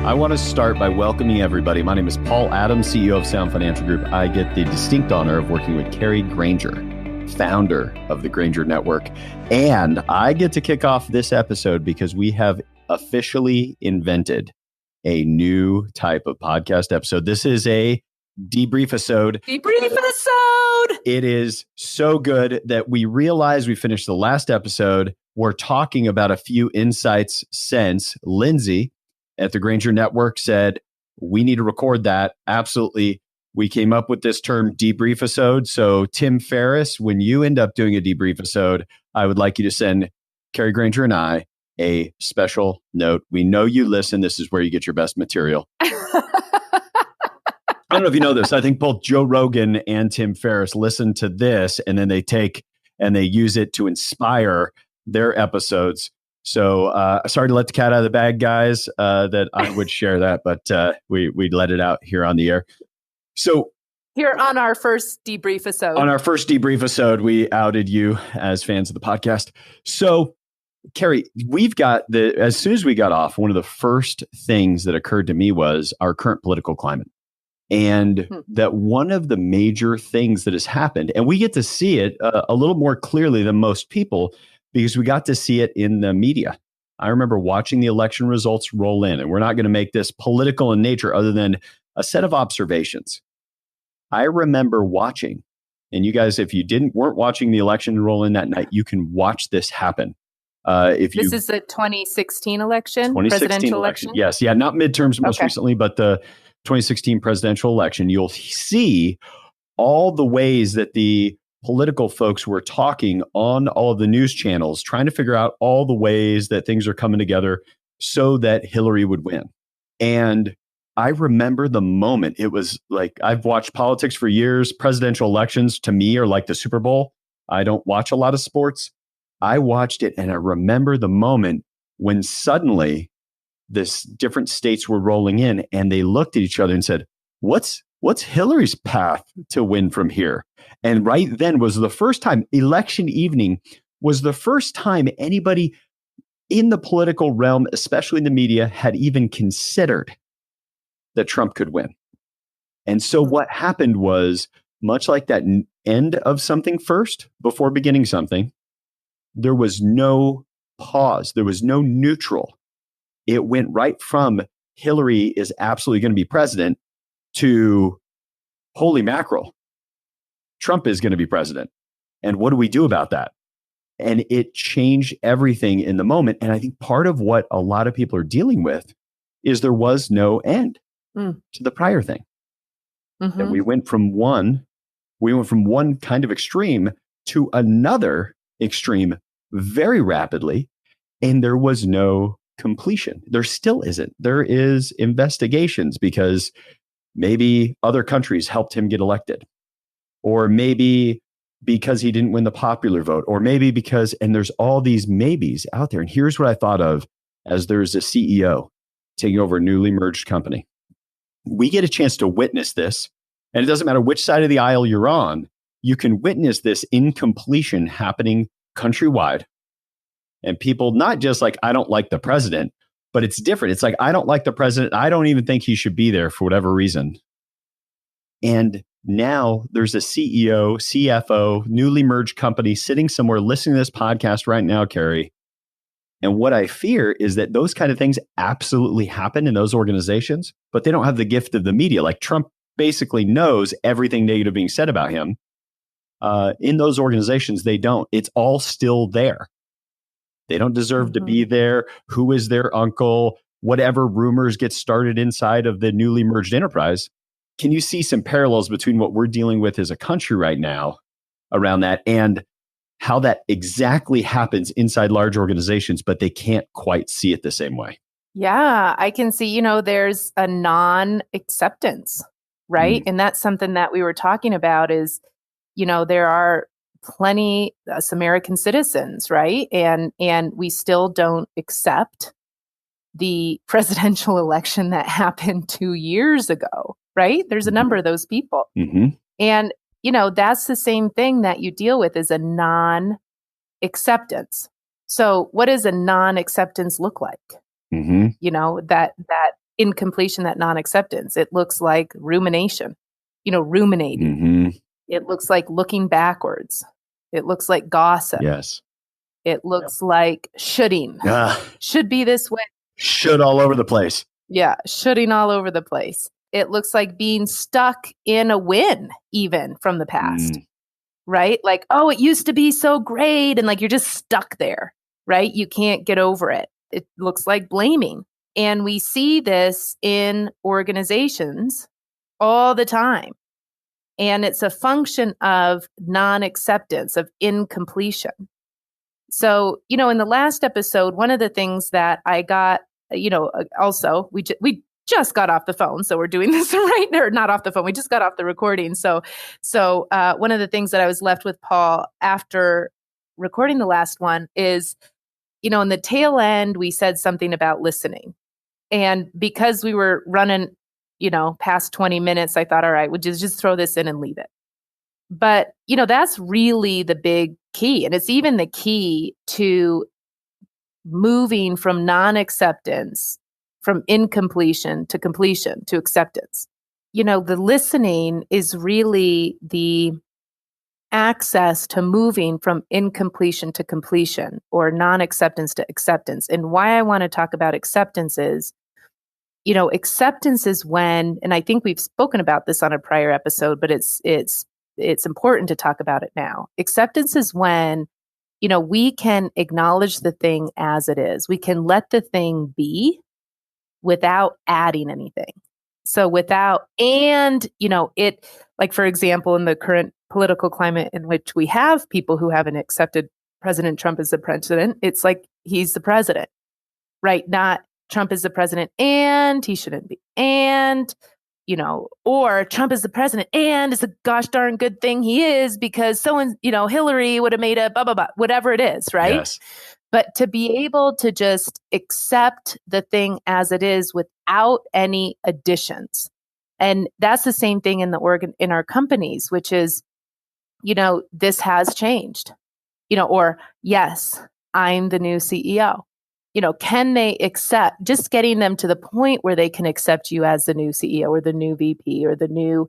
I want to start by welcoming everybody. My name is Paul Adams, CEO of Sound Financial Group. I get the distinct honor of working with Carrie Granger, founder of the Granger Network. And I get to kick off this episode because we have officially invented a new type of podcast episode. This is a debrief-isode. Debrief-isode! It is so good that we realize we finished the last episode. We're talking about a few insights since Lindsay at the Granger Network said, we need to record that. Absolutely. We came up with this term debrief-isode. So Tim Ferriss, when you end up doing a debrief-isode, I would like you to send Carrie Granger and I a special note. We know you listen. This is where you get your best material. I don't know if you know this. I think both Joe Rogan and Tim Ferriss listen to this and then they take and they use it to inspire their episodes. So sorry to let the cat out of the bag, guys, that I would share that, but we let it out here on the air. So here on our first debrief-isode. On our first debrief-isode, we outed you as fans of the podcast. So Carrie, we've got as soon as we got off, one of the first things that occurred to me was our current political climate. And that one of the major things that has happened, and we get to see it a little more clearly than most people, because we got to see it in the media. I remember watching the election results roll in, and we're not going to make this political in nature other than a set of observations. I remember watching, and you guys, if you weren't watching the election roll in that night, you can watch this happen. This is the 2016 election, presidential election? Yes. Yeah. Not midterms most recently, but the 2016 presidential election. You'll see all the ways that the political folks were talking on all of the news channels, trying to figure out all the ways that things are coming together so that Hillary would win. And I remember the moment. It was like, I've watched politics for years. Presidential elections to me are like the Super Bowl. I don't watch a lot of sports. I watched it and I remember the moment when suddenly this different states were rolling in and they looked at each other and said, what's Hillary's path to win from here? And right then was the first time, election evening was the first time anybody in the political realm, especially in the media, had even considered that Trump could win. And so what happened was, much like that end of something first before beginning something, there was no pause. There was no neutral. It went right from Hillary is absolutely going to be president to holy mackerel, Trump is going to be president. And what do we do about that? And it changed everything in the moment. And I think part of what a lot of people are dealing with is there was no end to the prior thing. Mm-hmm. And we went from one kind of extreme to another extreme very rapidly. And there was no completion. There still isn't. There is investigations because maybe other countries helped him get elected, or maybe because he didn't win the popular vote, or maybe because, and there's all these maybes out there. And here's what I thought of as there's a CEO taking over a newly merged company. We get a chance to witness this, and it doesn't matter which side of the aisle you're on, you can witness this incompletion happening countrywide. And people not just like, I don't like the president, but it's different. It's like, I don't like the president. I don't even think he should be there for whatever reason. And now there's a CEO, CFO, newly merged company sitting somewhere listening to this podcast right now, Carrie. And what I fear is that those kind of things absolutely happen in those organizations, but they don't have the gift of the media. Like Trump basically knows everything negative being said about him. In those organizations, they don't. It's all still there. They don't deserve to be there. Who is their uncle? Whatever rumors get started inside of the newly merged enterprise. Can you see some parallels between what we're dealing with as a country right now around that and how that exactly happens inside large organizations, but they can't quite see it the same way? Yeah, I can see, there's a non-acceptance, right? And that's something that we were talking about is, there are plenty us American citizens, right? And we still don't accept the presidential election that happened 2 years ago, right? There's a number of those people. Mm-hmm. And, that's the same thing that you deal with is a non-acceptance. So what does a non-acceptance look like? Mm-hmm. That incompletion, that non-acceptance. It looks like rumination, ruminating. Mm-hmm. It looks like looking backwards. It looks like gossip. Yes. It looks like shoulding. Should be this way. Should all over the place. Yeah, shoulding all over the place. It looks like being stuck in a win, even from the past, right? Like, oh, it used to be so great. And like, you're just stuck there, right? You can't get over it. It looks like blaming. And we see this in organizations all the time. And it's a function of non-acceptance, of incompletion. So, in the last episode, one of the things that I got, also, we just got off the phone. So we're doing this right now, not off the phone. We just got off the recording. So one of the things that I was left with, Paul, after recording the last one is, in the tail end, we said something about listening. And because we were running, past 20 minutes, I thought, all right, we'll just throw this in and leave it. But, that's really the big key. And it's even the key to moving from non-acceptance, from incompletion to completion to acceptance. The listening is really the access to moving from incompletion to completion, or non-acceptance to acceptance. And why I want to talk about acceptance is, acceptance is when, and I think we've spoken about this on a prior episode, but it's important to talk about it now. Acceptance is when, we can acknowledge the thing as it is. We can let the thing be without adding anything. So it, like, for example, in the current political climate in which we have people who haven't accepted President Trump as the president, it's like he's the president, right? Not Trump is the president and he shouldn't be. And, or Trump is the president and it's a gosh darn good thing he is because Hillary would have made a blah, blah, blah, whatever it is, right? Yes. But to be able to just accept the thing as it is without any additions. And that's the same thing in in our companies, which is, this has changed, or yes, I'm the new CEO. Can they accept, just getting them to the point where they can accept you as the new CEO or the new VP or the new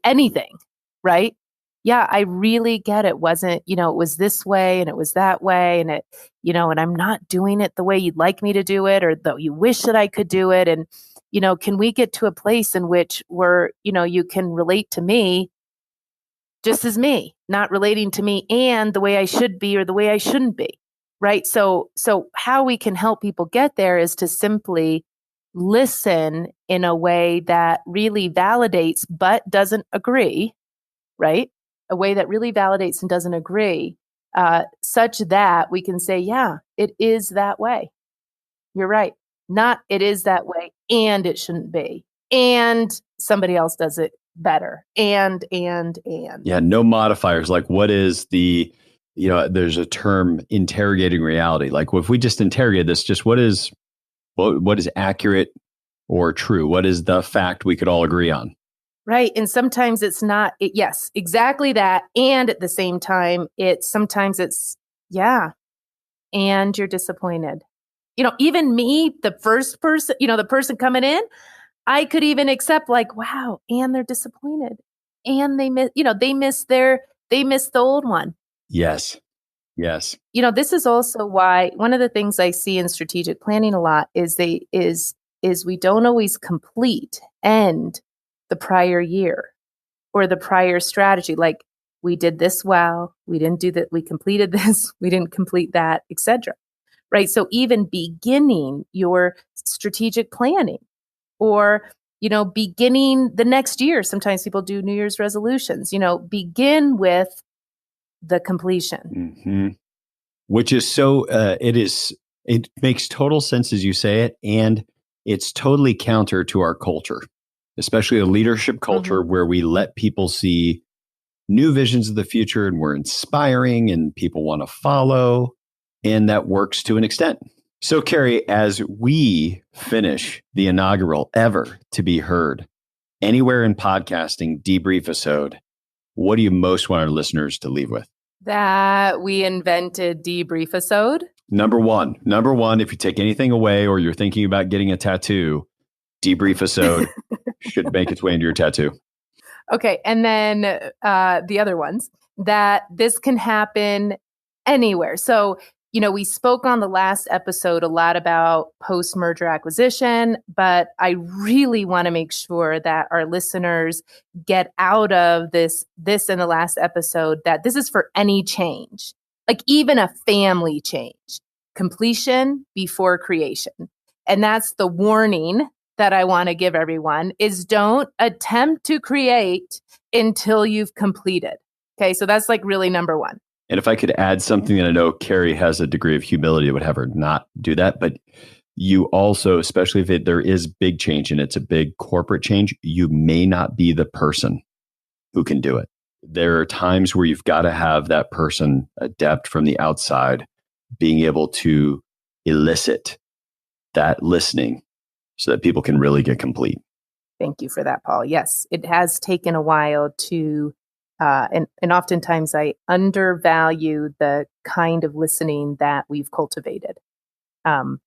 anything, right? Yeah, I really get it. Wasn't, it was this way and it was that way and it, and I'm not doing it the way you'd like me to do it, or though you wish that I could do it. And, can we get to a place in which you can relate to me just as me, not relating to me and the way I should be or the way I shouldn't be. Right. So how we can help people get there is to simply listen in a way that really validates, but doesn't agree. Right. A way that really validates and doesn't agree, such that we can say, yeah, it is that way. You're right. Not it is that way and it shouldn't be. And somebody else does it better. And. Yeah. No modifiers. Like, what is the, there's a term, interrogating reality. Like, if we just interrogate this, just what is accurate or true? What is the fact we could all agree on? Right. And sometimes it's not, yes, exactly that. And at the same time, sometimes it's, yeah. And you're disappointed. Even me, the first person, the person coming in, I could even accept like, wow, and they're disappointed. And they miss the old one. Yes. This is also why one of the things I see in strategic planning a lot is we don't always end the prior year or the prior strategy. Like, we did this well, we didn't do that, we completed this, we didn't complete that, etc. Right? So even beginning your strategic planning or, beginning the next year, sometimes people do New Year's resolutions, begin with the completion. Mm-hmm. Which is so, it makes total sense as you say it. And it's totally counter to our culture, especially a leadership culture where we let people see new visions of the future and we're inspiring and people want to follow. And that works to an extent. So, Carrie, as we finish the inaugural ever to be heard anywhere in podcasting debrief episode, what do you most want our listeners to leave with? That we invented debrief episode. Number one, if you take anything away or you're thinking about getting a tattoo, Debrief-isode should make its way into your tattoo. Okay. And then the other ones, that this can happen anywhere. So, we spoke on the last episode a lot about post-merger acquisition, but I really want to make sure that our listeners get out of this in the last episode, that this is for any change, like even a family change, completion before creation. And that's the warning that I want to give everyone, is don't attempt to create until you've completed. Okay. So that's like really number one. And if I could add something, that I know Carrie has a degree of humility, would have her not do that. But you also, especially if there is big change and it's a big corporate change, you may not be the person who can do it. There are times where you've got to have that person, adept from the outside, being able to elicit that listening so that people can really get complete. Thank you for that, Paul. Yes, it has taken a while to and oftentimes I undervalue the kind of listening that we've cultivated. And,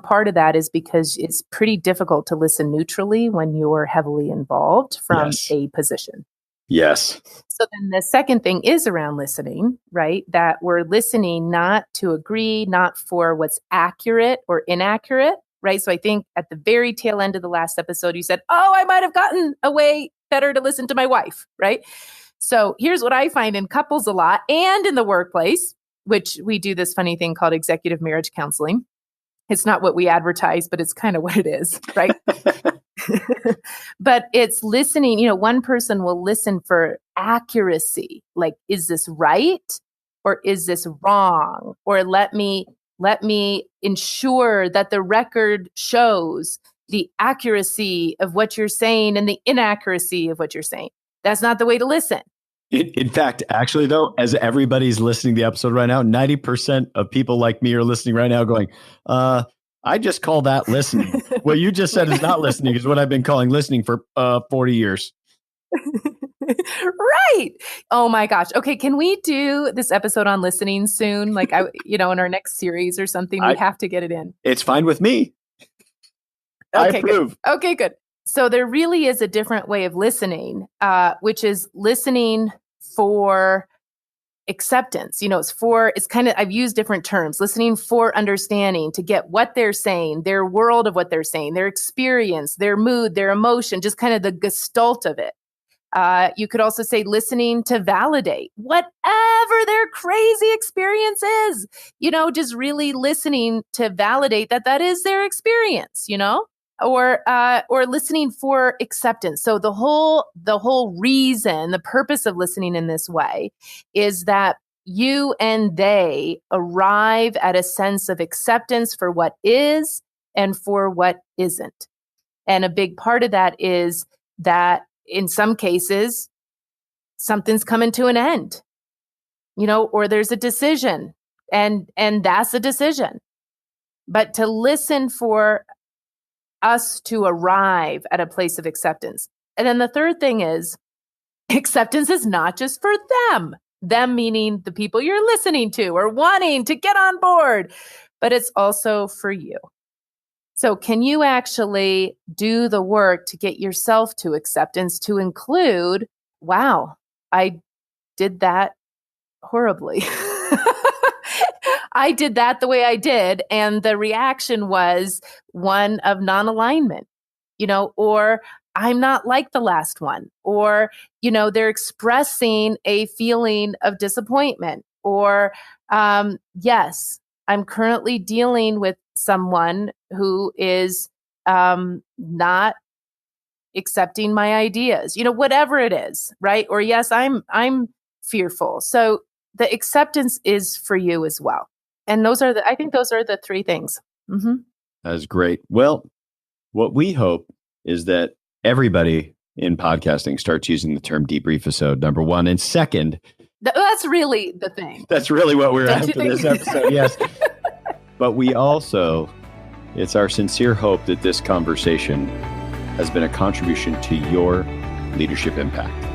part of that is because it's pretty difficult to listen neutrally when you're heavily involved from a position. Yes. So then the second thing is around listening, right? That we're listening not to agree, not for what's accurate or inaccurate, right? So I think at the very tail end of the last episode, you said, I might have gotten away better to listen to my wife, right? So here's what I find in couples a lot and in the workplace, which we do this funny thing called executive marriage counseling. It's not what we advertise, but it's kind of what it is, right? But it's listening. One person will listen for accuracy. Like, is this right? Or is this wrong? Or let me ensure that the record shows the accuracy of what you're saying and the inaccuracy of what you're saying. That's not the way to listen. In fact, actually, though, as everybody's listening to the episode right now, 90% of people like me are listening right now going, I just call that listening. What you just said is not listening, is what I've been calling listening for 40 years. Right. Oh my gosh. Okay. Can we do this episode on listening soon? Like, in our next series or something, we have to get it in. It's fine with me. Okay, I approve. Good. Okay, good. So there really is a different way of listening, which is listening for acceptance. I've used different terms, listening for understanding, to get what they're saying, their world of what they're saying, their experience, their mood, their emotion, just kind of the gestalt of it. You could also say listening to validate whatever their crazy experience is, just really listening to validate that is their experience, or listening for acceptance. So the whole reason, the purpose of listening in this way is that you and they arrive at a sense of acceptance for what is and for what isn't. And a big part of that is that in some cases, something's coming to an end, or there's a decision and that's a decision. But to listen for us to arrive at a place of acceptance. And then the third thing is acceptance is not just for them meaning the people you're listening to or wanting to get on board, but it's also for you. So can you actually do the work to get yourself to acceptance, to include, wow, I did that horribly. I did that the way I did. And the reaction was one of non-alignment, or I'm not like the last one, or, they're expressing a feeling of disappointment, or, yes, I'm currently dealing with someone who is not accepting my ideas, whatever it is, right? Or yes, I'm fearful. So the acceptance is for you as well. And I think those are the three things. Mm-hmm. That's great. Well, what we hope is that everybody in podcasting starts using the term debrief-isode, number one. And second, that's really the thing. That's really what we're after this episode. Yes. But it's our sincere hope that this conversation has been a contribution to your leadership impact.